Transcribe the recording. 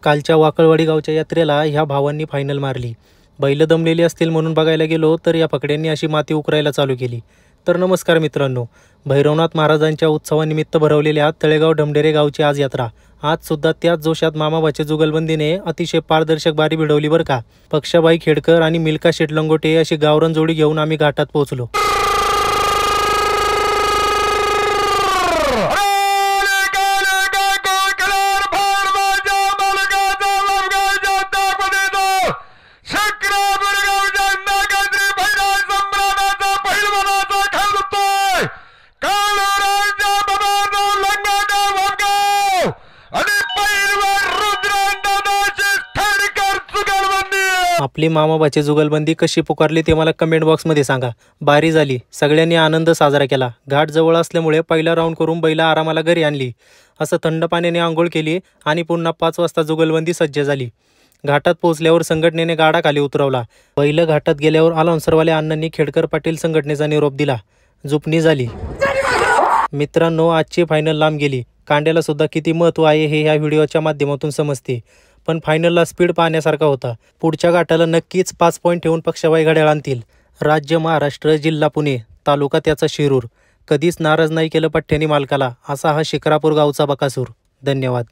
कालच्या वाकळवाडी गावच्या यात्रेला ह्या भावांनी फायनल मारली। बैल दमलेली असतील म्हणून बघायला गेलो तर या पकड्यांनी अशी माती उकरायला चालू केली। तर नमस्कार मित्रांनो, भैरवनाथ महाराजांच्या उत्सवानिमित्त भरवलेल्या तळेगाव ढमढेरे गावची आज यात्रा। आज सुद्धा त्याच जोशात मामाबाचे जुगलबंदीने अतिशय पारदर्शक बारी भिडवली बरं का। पक्षाबाई खेडकर आणि मिल्का शेट लंगोटे अशी गावरान जोडी घेऊन आम्ही घाटात पोहोचलो। आपली मामाबाची जुगलबंदी कशी पुकारली ते मला कमेंट बॉक्समध्ये सांगा। बारी झाली, सगळ्यांनी आनंद साजरा केला। घाट जवळ असल्यामुळे पहिला राऊंड करून बैला आरामाला घरी आणली। असं थंड पाण्याने आंघोळ केली आणि पुन्हा 5 वाजता जुगलबंदी सज्ज झाली। घाटात पोहोचल्यावर संघटनेने गाडा खाली उतरवला। बैल घाटात गेल्यावर अलाउन्सरवाल्या अण्णांनी खेडकर पाटील संघटनेचा निरोप दिला। जुपणी झाली। मित्रांनो, आजची फायनल लांब गेली। कांड्याला सुद्धा किती महत्त्व आहे हे ह्या व्हिडिओच्या माध्यमातून समजते। पण फायनलला स्पीड पाहण्यासारखा होता। पुढच्या घाटाला नक्कीच 5 पॉईंट ठेवून पक्षाबाई घड्याळ आणतील। राज्य महाराष्ट्र, जिल्हा पुणे, तालुका त्याचा शिरूर। कधीच नाराज नाही केलं पठ्ठ्यानी मालकाला, असा हा शिक्रापूर गावचा बकासूर। धन्यवाद।